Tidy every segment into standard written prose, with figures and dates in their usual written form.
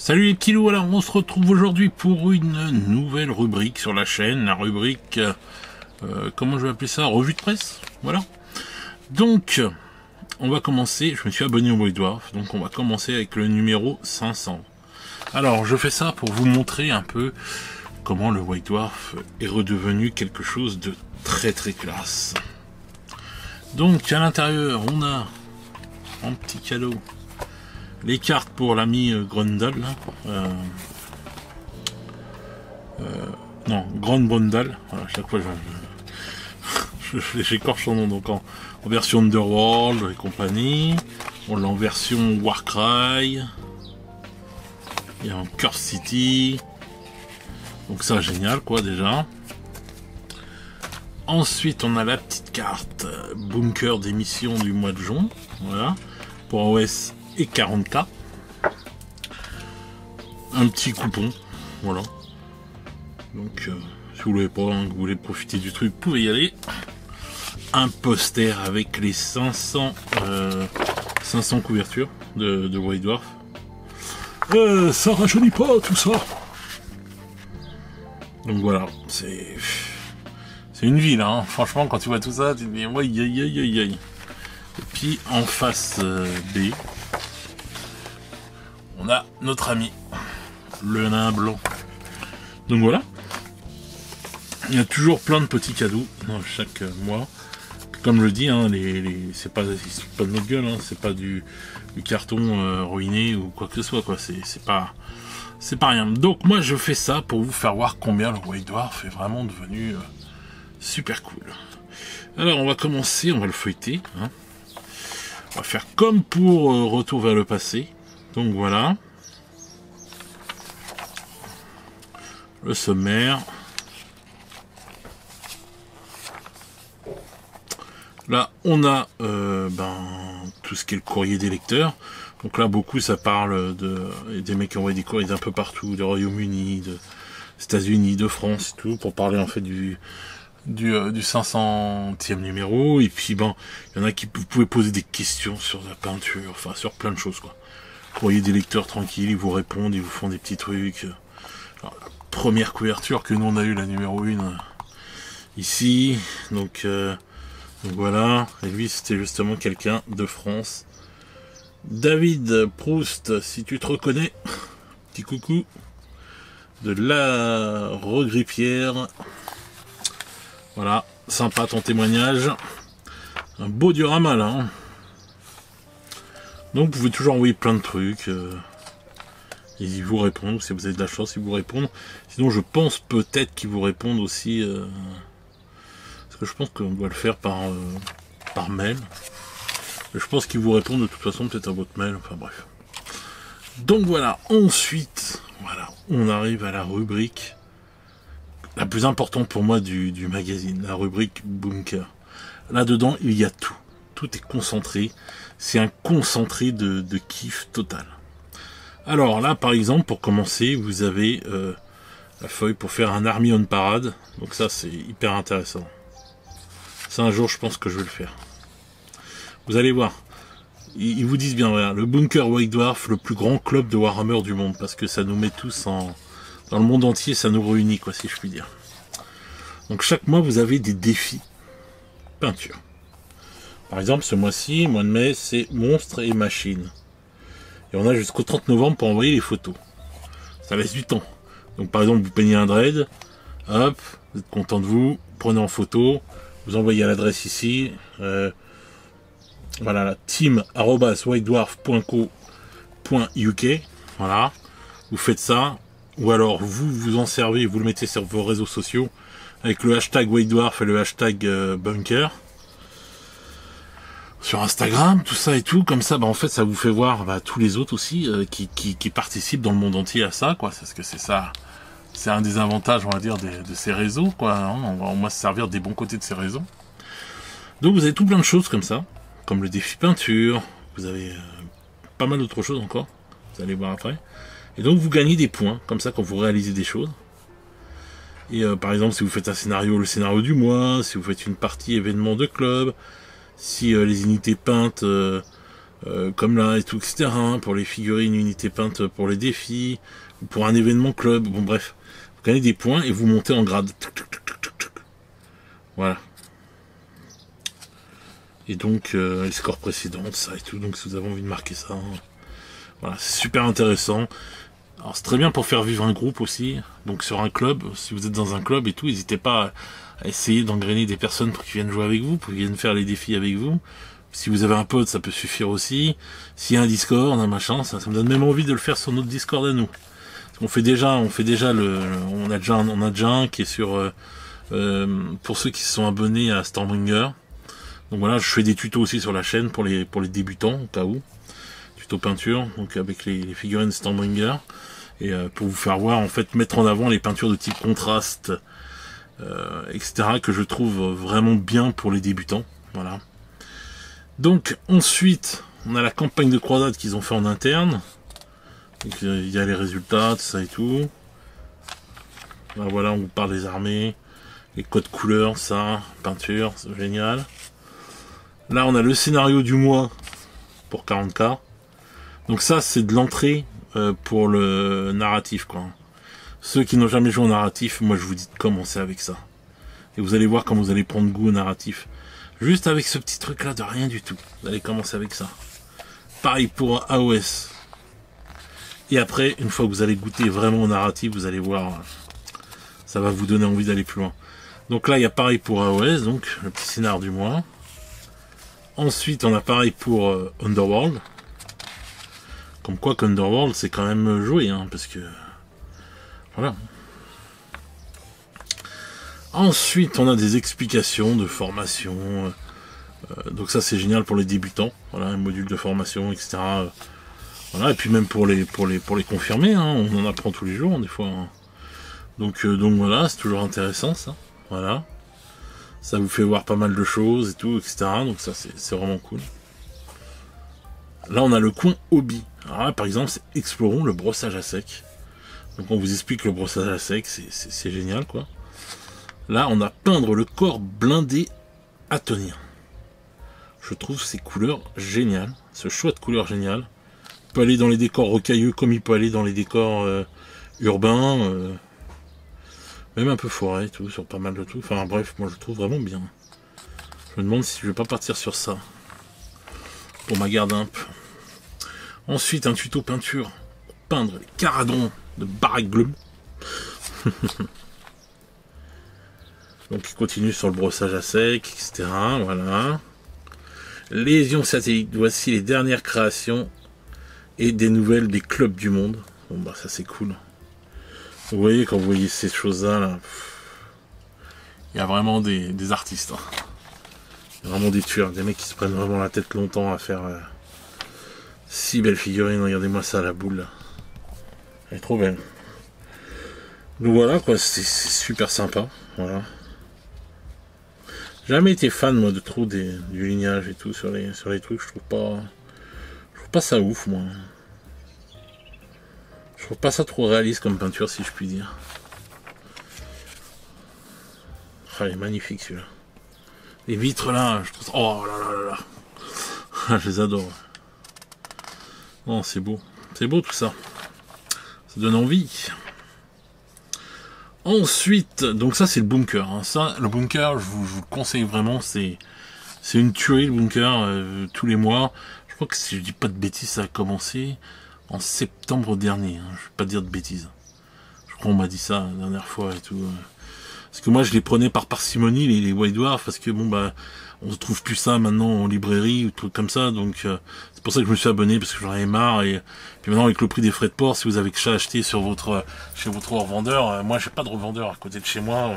Salut les petits loups, alors on se retrouve aujourd'hui pour une nouvelle rubrique sur la chaîne, la rubrique, comment je vais appeler ça, revue de presse, voilà. Donc, on va commencer, je me suis abonné au White Dwarf, donc on va commencer avec le numéro 500. Alors, je fais ça pour vous montrer un peu comment le White Dwarf est redevenu quelque chose de très très classe. Donc, à l'intérieur, on a un petit cadeau. Les cartes pour l'ami Grundle, non, Grand Brundle, voilà, à chaque fois j'écorche son nom, donc en version Underworld et compagnie, on l'a en version Warcry, et en Curse City, donc ça génial quoi déjà. Ensuite on a la petite carte Bunker d'émission du mois de juin, voilà, pour OS et 40K, un petit coupon, voilà, donc si vous voulez pas, vous voulez profiter du truc, vous pouvez y aller. Un poster avec les 500 couvertures de White Dwarf, ça rajeunit pas tout ça, donc voilà, c'est une ville, hein. Franchement quand tu vois tout ça tu te dis ouais, aïe aïe aïe aïe. Et puis en face B, on a notre ami, le nain blanc. Donc voilà. Il y a toujours plein de petits cadeaux dans chaque mois. Comme je le dis, hein, c'est pas de notre gueule, hein, c'est pas du carton ruiné ou quoi que ce soit, quoi. C'est pas rien. Donc moi je fais ça pour vous faire voir combien le White Dwarf est vraiment devenu super cool. Alors on va commencer, on va le feuilleter, hein. On va faire comme pour Retour vers le passé. Donc voilà. Le sommaire. Là, on a tout ce qui est le courrier des lecteurs. Donc là, beaucoup, ça parle des mecs qui envoient des courriers d'un peu partout, du Royaume-Uni, des États-Unis, de France et tout, pour parler en fait du 500e numéro. Et puis, il y en a qui vous pouvez poser des questions sur la peinture, enfin, sur plein de choses, quoi. Courrier des lecteurs tranquilles, ils vous répondent, ils vous font des petits trucs. Alors, la première couverture que nous on a eu, la numéro 1, ici, donc voilà, et lui c'était justement quelqu'un de France. David Proust, si tu te reconnais, petit coucou, de la Regrippière. Voilà, sympa ton témoignage. Un beau diorama là, hein. Donc vous pouvez toujours envoyer plein de trucs. Et ils vous répondent, si vous avez de la chance, ils vous répondent. Sinon je pense peut-être qu'ils vous répondent aussi. Parce que je pense qu'on doit le faire par mail. Je pense qu'ils vous répondent de toute façon, peut-être à votre mail, enfin bref. Donc voilà, ensuite, voilà, on arrive à la rubrique la plus importante pour moi du magazine, la rubrique Bunker. Là-dedans, il y a tout. Tout est concentré. C'est un concentré de kiff total. Alors là, par exemple, pour commencer, vous avez la feuille pour faire un Army on Parade. Donc ça, c'est hyper intéressant. Ça, un jour, je pense que je vais le faire. Vous allez voir. Ils vous disent bien, voilà, le Bunker White Dwarf, le plus grand club de Warhammer du monde. Parce que ça nous met tous dans le monde entier, ça nous réunit, quoi, si je puis dire. Donc chaque mois, vous avez des défis peinture. Par exemple, ce mois-ci, mois de mai, c'est monstres et machines. Et on a jusqu'au 30 novembre pour envoyer les photos. Ça laisse du temps. Donc par exemple, vous peignez un dread, hop, vous êtes content de vous, prenez en photo, vous envoyez à l'adresse ici, voilà, team@whitedwarf.co.uk, voilà, vous faites ça, ou alors vous en servez, vous le mettez sur vos réseaux sociaux, avec le hashtag White Dwarf et le hashtag Bunker, sur Instagram, tout ça et tout, comme ça, en fait, ça vous fait voir tous les autres aussi qui participent dans le monde entier à ça, quoi, parce que c'est ça, c'est un des avantages, on va dire, de ces réseaux, quoi, hein. On va au moins se servir des bons côtés de ces réseaux. Donc vous avez tout plein de choses comme ça, comme le défi peinture, vous avez pas mal d'autres choses encore, vous allez voir après. Et donc vous gagnez des points, comme ça, quand vous réalisez des choses. Et par exemple, si vous faites un scénario, le scénario du mois, si vous faites une partie événement de club, si les unités peintes comme là et tout, etc. Pour les figurines unités peintes pour les défis, ou pour un événement club, bon bref. Vous gagnez des points et vous montez en grade. Voilà. Et donc les scores précédents, ça et tout, donc si vous avez envie de marquer ça, voilà, c'est super intéressant. Alors c'est très bien pour faire vivre un groupe aussi, donc sur un club, si vous êtes dans un club et tout, n'hésitez pas à essayer d'engrainer des personnes pour qu'ils viennent jouer avec vous, pour qu'ils viennent faire les défis avec vous. Si vous avez un pote, ça peut suffire aussi. S'il y a un Discord, un machin, ça me donne même envie de le faire sur notre Discord à nous. On a déjà un qui est sur, pour ceux qui se sont abonnés à Stormbringer. Donc voilà, je fais des tutos aussi sur la chaîne pour les débutants, au cas où. Tuto peinture, donc avec les figurines Stormbringer. Et pour vous faire voir, en fait, mettre en avant les peintures de type contraste, etc. que je trouve vraiment bien pour les débutants. Voilà. Donc ensuite, on a la campagne de croisade qu'ils ont fait en interne. Donc il y a les résultats, tout ça et tout. Là, voilà, on vous parle des armées, les codes couleurs, ça, peinture, c'est génial. Là, on a le scénario du mois pour 40K. Donc ça, c'est de l'entrée pour le narratif, quoi. Ceux qui n'ont jamais joué au narratif, moi je vous dis de commencer avec ça. Et vous allez voir comment vous allez prendre goût au narratif. Juste avec ce petit truc là de rien du tout. Vous allez commencer avec ça. Pareil pour AOS. Et après, une fois que vous allez goûter vraiment au narratif, vous allez voir, ça va vous donner envie d'aller plus loin. Donc là, il y a pareil pour AOS, donc le petit scénar du mois. Ensuite, on a pareil pour Underworld. Comme quoi qu'Underworld, c'est quand même joué, hein, parce que... Voilà. Ensuite, on a des explications de formation. Donc ça, c'est génial pour les débutants. Voilà, un module de formation, etc. Voilà, et puis même pour les confirmer, hein, on en apprend tous les jours, des fois. Hein. Donc voilà, c'est toujours intéressant, ça. Voilà. Ça vous fait voir pas mal de choses et tout, etc. Donc ça, c'est vraiment cool. Là, on a le coin hobby. Alors là, par exemple, c'est explorons le brossage à sec. Donc on vous explique le brossage à sec, c'est génial, quoi. Là, on a peindre le corps blindé à tenir. Je trouve ces couleurs géniales, ce choix de couleurs génial. Il peut aller dans les décors rocailleux comme il peut aller dans les décors urbains, même un peu forêt, tout, sur pas mal de tout. Enfin bref, moi je le trouve vraiment bien. Je me demande si je vais pas partir sur ça pour ma garde imp. Ensuite, un tuto peinture pour peindre les caradons de Barack Glum. Donc il continue sur le brossage à sec, etc. Voilà. Lésion satellite. Voici les dernières créations et des nouvelles des clubs du monde. Bon bah ça c'est cool. Vous voyez, quand vous voyez ces choses-là, là, il y a vraiment des artistes. Hein. Il y a vraiment des tueurs, des mecs qui se prennent vraiment la tête longtemps à faire si belles figurines. Regardez-moi ça, la boule. Là. Elle est trop belle. Donc voilà, quoi, c'est super sympa. Voilà. Jamais été fan, moi, de trop du lignage et tout sur les trucs. Je trouve pas ça ouf, moi. Je trouve pas ça trop réaliste comme peinture, si je puis dire. Ah, il est magnifique celui-là. Les vitres là, je trouve... Oh là là là là. Ah, je les adore. Non, c'est beau. C'est beau tout ça. Ça donne envie. Ensuite, donc ça c'est le bunker. Hein. Ça, le bunker, je vous le conseille vraiment. C'est une tuerie le bunker tous les mois. Je crois que si je dis pas de bêtises, ça a commencé en septembre dernier. Hein. Je vais pas dire de bêtises. Je crois qu'on m'a dit ça la dernière fois et tout. Parce que moi je les prenais par parcimonie les White Dwarf parce que bon bah on trouve plus ça maintenant en librairie ou trucs comme ça, donc c'est pour ça que je me suis abonné parce que j'en avais marre. Et puis maintenant avec le prix des frais de port, si vous avez que ça à acheter sur chez votre revendeur, moi j'ai pas de revendeur à côté de chez moi,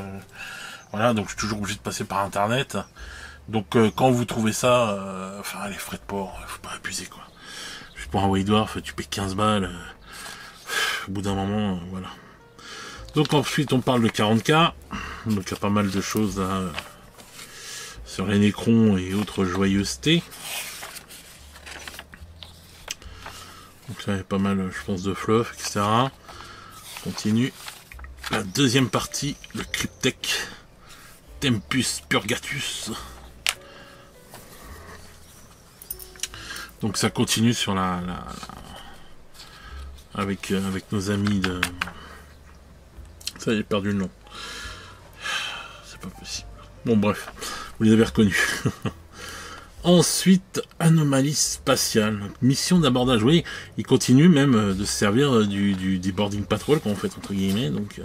voilà, donc je suis toujours obligé de passer par internet. Donc quand vous trouvez ça, enfin les frais de port, faut pas abuser quoi. Juste pour un White Dwarf, tu payes 15 balles, au bout d'un moment, voilà. Donc ensuite on parle de 40K, donc il y a pas mal de choses là, sur les Nécrons et autres joyeusetés. Donc là il y a pas mal je pense de fluff, etc. On continue. La deuxième partie, le Cryptek Tempus Purgatus. Donc ça continue sur avec nos amis de... Ça, j'ai perdu le nom. C'est pas possible. Bon, bref, vous les avez reconnus. Ensuite, anomalie spatiale. Mission d'abordage. Vous voyez, ils continuent même de se servir des boarding patrol qu'on fait, entre guillemets. Donc,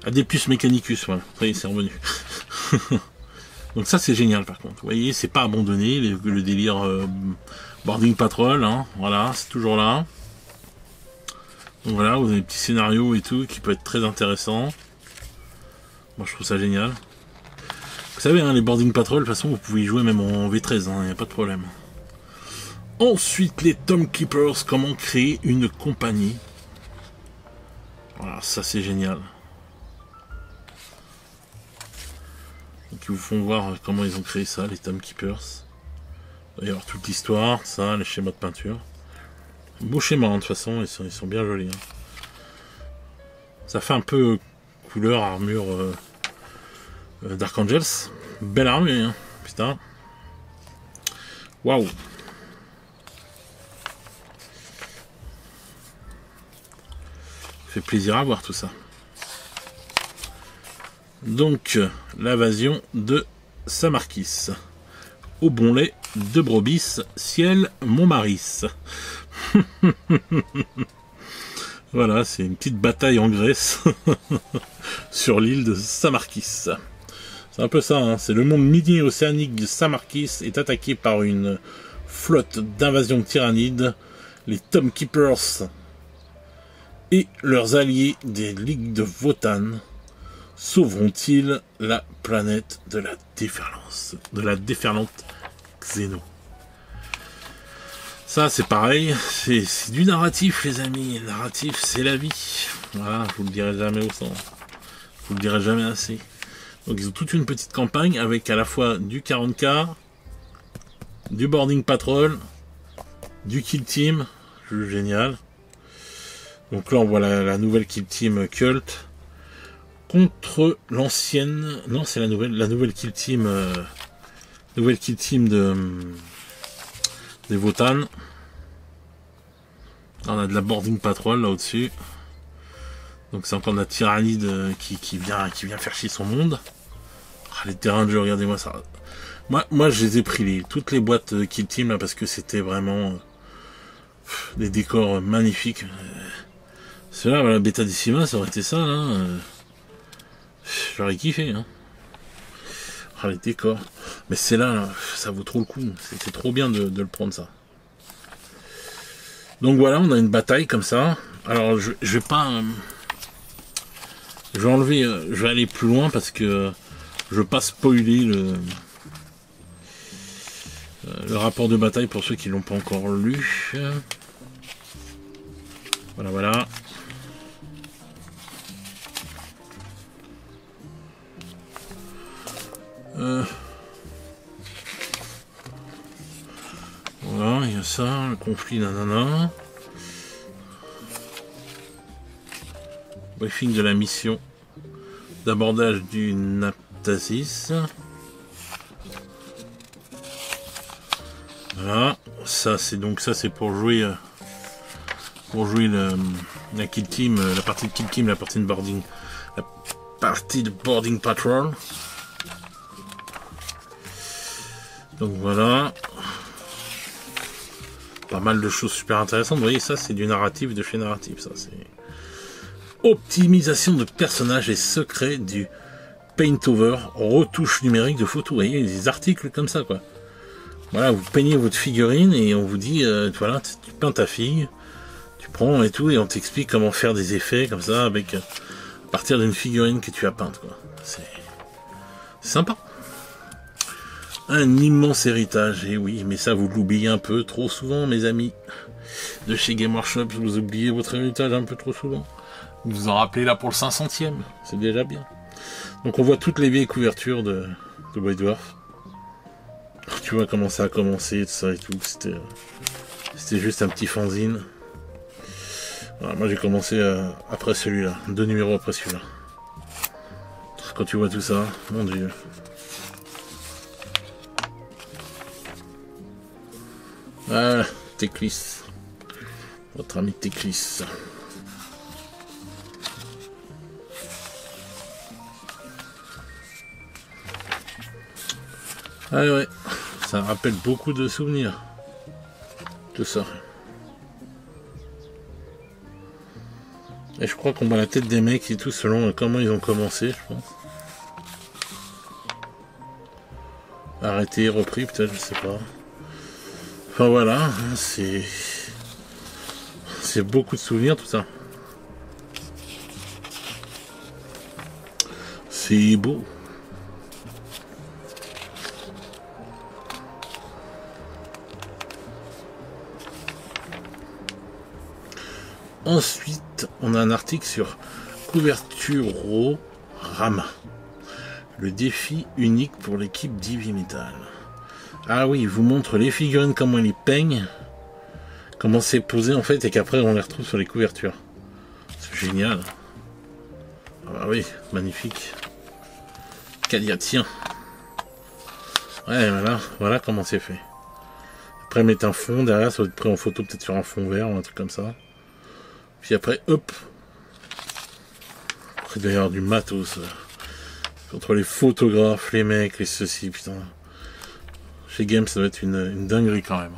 Adeptus Mechanicus, voilà. Ça y est, c'est revenu. Donc ça, c'est génial, par contre. Vous voyez, c'est pas abandonné, le délire boarding patrol. Hein. Voilà, c'est toujours là. Donc voilà, vous avez des petits scénarios et tout qui peut être très intéressant. Moi, je trouve ça génial. Vous savez, hein, les boarding patrol, de toute façon, vous pouvez y jouer même en V13, il n'y a pas de problème. Ensuite, les Tomb Keepers, comment créer une compagnie. Voilà, ça c'est génial. Donc, ils vous font voir comment ils ont créé ça, les Tomb Keepers. D'ailleurs, toute l'histoire, ça, les schémas de peinture. Beau schéma, hein, de toute façon, ils sont bien jolis. Hein. Ça fait un peu couleur, armure Dark Angels. Belle armure, hein. Putain. Waouh. Fait plaisir à voir tout ça. Donc, l'invasion de Samarkis. Au bon lait de brebis, ciel Montmaris. Voilà, c'est une petite bataille en Grèce sur l'île de Samarkis. C'est un peu ça, hein. C'est le monde minier océanique de Samarkis est attaqué par une flotte d'invasion tyrannides, les Tomb Keepers et leurs alliés des ligues de Votan. Sauveront-ils la planète de la déferlante Xeno? Ça, c'est pareil, c'est du narratif, les amis. Le narratif, c'est la vie. Voilà, je vous le dirai jamais autant. Je vous le dirai jamais assez. Donc, ils ont toute une petite campagne avec à la fois du 40K, du boarding patrol, du kill team. Génial. Donc là, on voit la nouvelle kill team Cult contre l'ancienne. Non, c'est la nouvelle kill team. Nouvelle kill team des Votan. On a de la boarding patrol là au-dessus. Donc c'est encore de la tyrannide qui vient faire chier son monde. Ah, les terrains de jeu, regardez-moi ça. Moi je les ai pris toutes les boîtes kill team là parce que c'était vraiment des décors magnifiques. Ceux-là, la bêta Decima, ça aurait été ça là. J'aurais kiffé hein. Ah, les décors. Mais c'est là, ça vaut trop le coup. C'est trop bien de le prendre ça. Donc voilà, on a une bataille comme ça. Alors je vais pas... je vais enlever... je vais aller plus loin parce que je veux pas spoiler le rapport de bataille pour ceux qui l'ont pas encore lu. Voilà, voilà. Voilà, il y a ça, le conflit, nanana. Briefing de la mission d'abordage du Naptasis. Voilà, ça c'est pour jouer la kill team, la partie de kill team, la partie de boarding patrol. Donc voilà. Pas mal de choses super intéressantes. Vous voyez, ça c'est du narratif de chez narratif. Ça c'est optimisation de personnages et secrets du Paintover, retouche numérique de photos. Vous voyez, des articles comme ça quoi. Voilà, vous peignez votre figurine et on vous dit voilà, tu peins ta fille, tu prends et tout et on t'explique comment faire des effets comme ça avec à partir d'une figurine que tu as peinte quoi. C'est sympa. Un immense héritage, et oui, mais ça vous l'oubliez un peu trop souvent, mes amis. De chez Game Workshop, vous oubliez votre héritage un peu trop souvent. Vous vous en rappelez là pour le 500e, c'est déjà bien. Donc on voit toutes les vieilles couvertures de White Dwarf. Tu vois comment ça a commencé, tout ça et tout. C'était juste un petit fanzine. Voilà, moi j'ai commencé après celui-là, 2 numéros après celui-là. Quand tu vois tout ça, mon dieu. Ah, Teclis. Votre ami Teclis. Ah ouais, ça rappelle beaucoup de souvenirs. Tout ça. Et je crois qu'on voit la tête des mecs et tout selon comment ils ont commencé, je pense. Arrêté, repris, peut-être, je sais pas. Enfin voilà, c'est beaucoup de souvenirs tout ça. C'est beau. Ensuite, on a un article sur Couverturorama. Le défi unique pour l'équipe d'Heavy Metal. Ah oui, il vous montre les figurines, comment ils les peignent, comment c'est posé en fait, et qu'après on les retrouve sur les couvertures. C'est génial. Ah bah oui, magnifique. Caliatien. Ouais, voilà comment c'est fait. Après, mettre un fond derrière, ça va être pris en photo, peut-être sur un fond vert ou un truc comme ça. Puis après, hop. Après, d'ailleurs, du matos. Entre les photographes, les mecs, les ceci, putain. Chez Game, ça doit être une dinguerie quand même.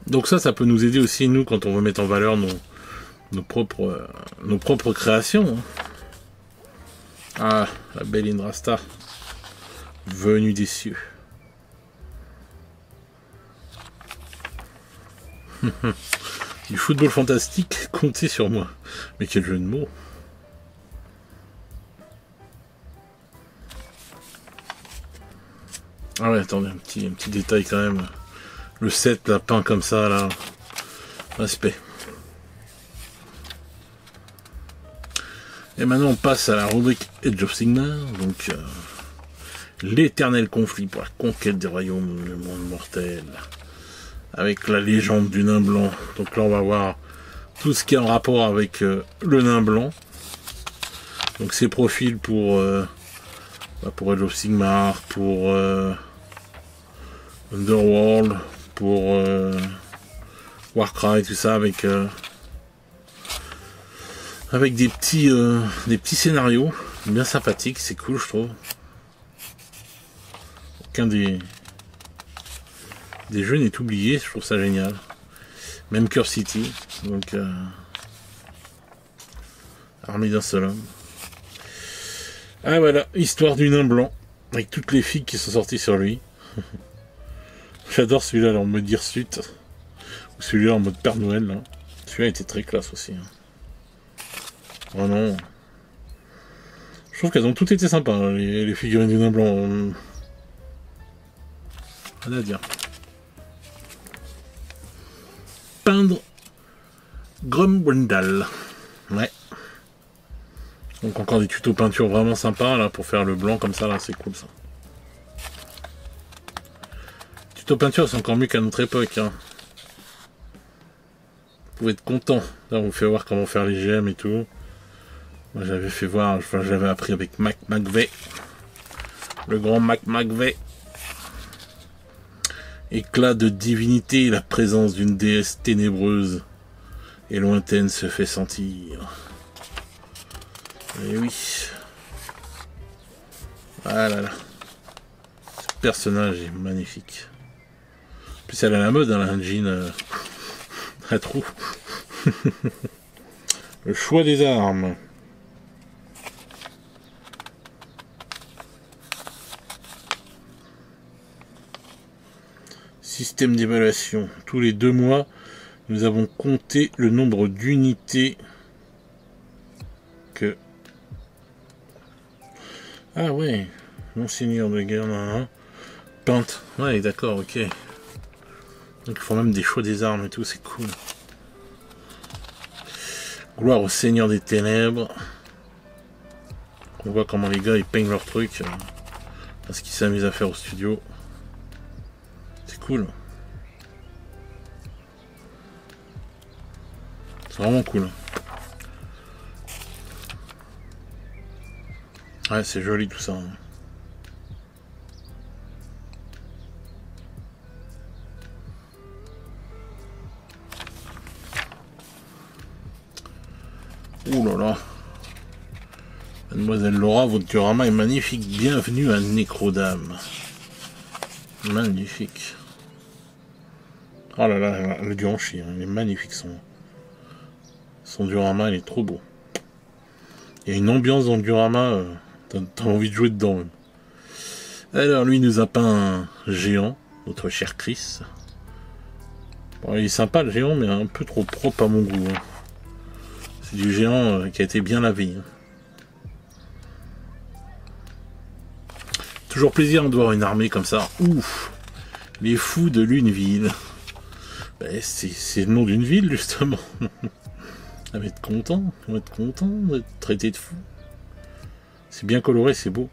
Donc ça peut nous aider aussi, nous, quand on veut mettre en valeur nos propres créations. Ah, la belle Indrasta. Venue des cieux. Du football fantastique, comptez sur moi. Mais quel jeu de mots. Ah ouais, attendez, un petit détail quand même. Le set, là, peint comme ça, là. Respect. Et maintenant, on passe à la rubrique Age of Sigmar. Donc, l'éternel conflit pour la conquête des royaumes du monde mortel. Avec la légende du nain blanc. Donc là, on va voir tout ce qui est en rapport avec le nain blanc. Donc, ses profils pour Age of Sigmar, pour Underworld, pour Warcry, tout ça, avec des petits scénarios bien sympathiques, c'est cool, je trouve. Aucun des jeux n'est oublié, je trouve ça génial. Même Curse City, donc armée d'un seul homme. Ah voilà, histoire du nain blanc, avec toutes les filles qui sont sorties sur lui. J'adore celui-là en mode Hirsute, ou celui-là en mode Père Noël. Là. Celui-là était très classe aussi. Oh non. Je trouve qu'elles ont toutes été sympas, hein, les figurines du nain blanc. Rien à dire. Peindre Grumbrindal. Ouais. Donc encore des tutos peinture vraiment sympas là pour faire le blanc comme ça, là c'est cool ça. Tuto peinture c'est encore mieux qu'à notre époque. Hein. Vous pouvez être content. Là on vous fait voir comment faire les gemmes et tout. Moi j'avais fait voir, enfin j'avais appris avec Mac McVeigh. Le grand Mac McVeigh. Éclat de divinité, la présence d'une déesse ténébreuse et lointaine se fait sentir. Et oui. Ah là là. Ce personnage est magnifique. En plus elle a la mode, hein, la jean à trous. Le choix des armes. Système d'évaluation. Tous les 2 mois, nous avons compté le nombre d'unités que... Ah ouais, Monseigneur de guerre, hein. Peinte. Ouais, d'accord, ok. Donc ils font même des choix des armes et tout, c'est cool. Gloire au Seigneur des Ténèbres. On voit comment les gars ils peignent leurs trucs. Parce qu'ils s'amusent à faire au studio. C'est cool. C'est vraiment cool. Ouais, c'est joli tout ça. Ouh là là. Mademoiselle Laura, votre diorama est magnifique. Bienvenue à Necrodame. Magnifique. Oh là là, le Duranchi, il est magnifique son diorama, il est trop beau. Il y a une ambiance dans le diorama, t'as envie de jouer dedans même. Alors lui il nous a peint un géant, notre cher Chris. Bon, il est sympa le géant, mais un peu trop propre à mon goût. Hein. C'est du géant qui a été bien lavé. Hein. Toujours plaisir de voir une armée comme ça. Ouf, les fous de Luneville. Ben, c'est le nom d'une ville justement. On va être content, d'être traité de fou. C'est bien coloré, c'est beau.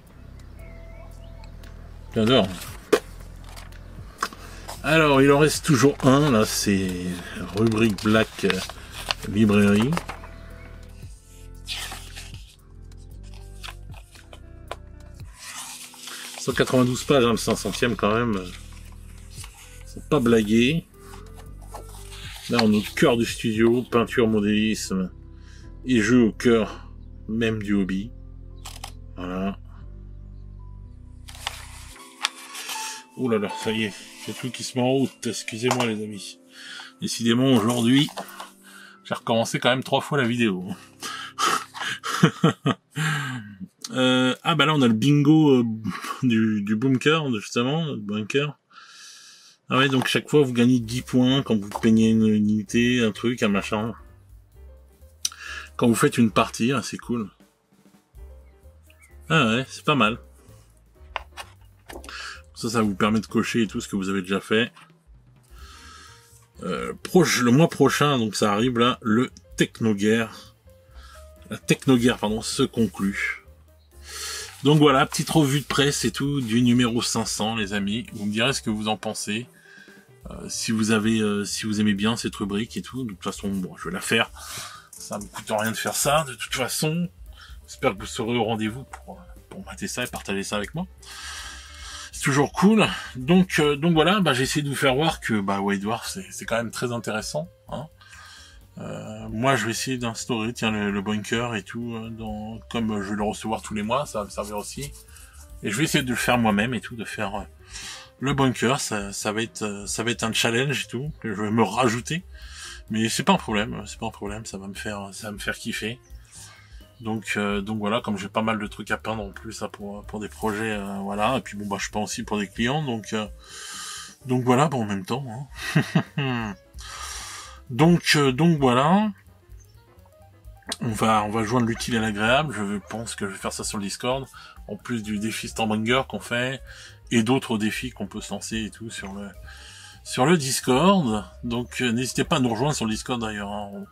J'adore. Alors, il en reste toujours un, là, c'est rubrique Black Librairie. « 192 pages, hein, le 500e quand même. Faut pas blaguer. Là, on est au cœur du studio, peinture, modélisme et jeu au cœur même du hobby. Voilà. Oh là là, ça y est, il y a tout qui se met en route. Excusez-moi les amis. Décidément, aujourd'hui, j'ai recommencé quand même 3 fois la vidéo. Ah bah là, on a le bingo du bunker, justement, le bunker. Ah ouais, donc chaque fois vous gagnez 10 points quand vous peignez une unité, un truc, un machin. Quand vous faites une partie, ah, c'est cool. Ah ouais, c'est pas mal. Ça vous permet de cocher et tout ce que vous avez déjà fait. Le mois prochain, donc ça arrive là, le Technoguerre. La Technoguerre, pardon, se conclut. Donc voilà, petite revue de presse et tout du numéro 500, les amis. Vous me direz ce que vous en pensez. Si vous aimez bien cette rubrique et tout, de toute façon, bon, je vais la faire. Ça me coûte rien de faire ça, de toute façon. J'espère que vous serez au rendez-vous pour mater ça et partager ça avec moi. C'est toujours cool. Donc voilà, j'ai essayé de vous faire voir que White Dwarf, c'est quand même très intéressant. Hein. Moi, je vais essayer d'instaurer, le bunker et tout, comme je vais le recevoir tous les mois, ça va me servir aussi. Et je vais essayer de le faire moi-même et tout, de faire le bunker. Ça va être un challenge et tout que je vais me rajouter. Mais c'est pas un problème, ça va me faire kiffer. Donc voilà, comme j'ai pas mal de trucs à peindre en plus là, pour des projets, voilà. Et puis bon je peins aussi pour des clients, donc voilà, en même temps. Hein. donc voilà. On va joindre l'utile à l'agréable. Je pense que je vais faire ça sur le Discord, en plus du défi Stormbringer qu'on fait et d'autres défis qu'on peut se lancer et tout sur le Discord. Donc n'hésitez pas à nous rejoindre sur le Discord d'ailleurs. Hein. On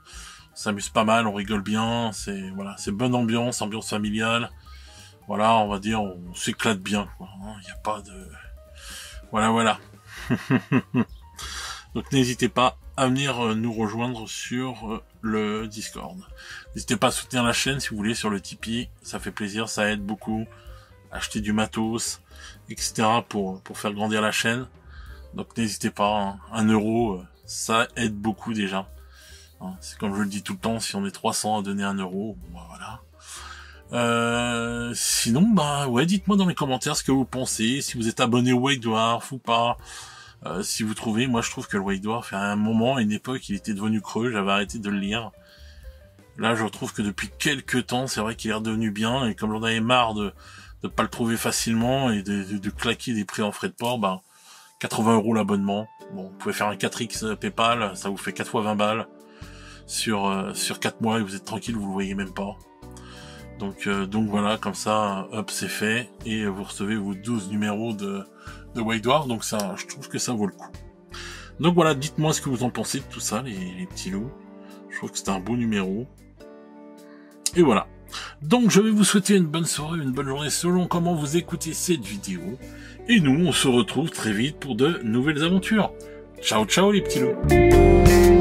s'amuse pas mal, on rigole bien, c'est bonne ambiance familiale. Voilà, on va dire, on s'éclate bien, quoi. Il n'y a pas de... Voilà. Donc n'hésitez pas à venir nous rejoindre sur le Discord. N'hésitez pas à soutenir la chaîne si vous voulez sur le Tipeee, ça fait plaisir, ça aide beaucoup. Acheter du matos, etc. pour faire grandir la chaîne. Donc n'hésitez pas, hein. 1 €, ça aide beaucoup déjà. C'est comme je le dis tout le temps, si on est 300 à donner 1 €, voilà. Sinon, ouais, dites-moi dans les commentaires ce que vous pensez, si vous êtes abonné au White Dwarf ou pas. Si vous trouvez, moi je trouve que le White Dwarf, à un moment, à une époque, il était devenu creux, j'avais arrêté de le lire. Là, je trouve que depuis quelques temps, c'est vrai qu'il est redevenu bien, et comme j'en avais marre de pas le trouver facilement, et de claquer des prix en frais de port, 80 € l'abonnement. Bon, vous pouvez faire un 4X PayPal, ça vous fait 4 fois 20 balles. Sur 4 mois, et vous êtes tranquille, vous le voyez même pas. Donc voilà, comme ça, hop, c'est fait, et vous recevez vos 12 numéros de White Dwarf, donc ça, je trouve que ça vaut le coup. Donc voilà, dites-moi ce que vous en pensez de tout ça, les petits loups. Je trouve que c'est un beau numéro. Et voilà. Donc je vais vous souhaiter une bonne soirée, une bonne journée selon comment vous écoutez cette vidéo. Et nous, on se retrouve très vite pour de nouvelles aventures. Ciao, ciao les petits loups.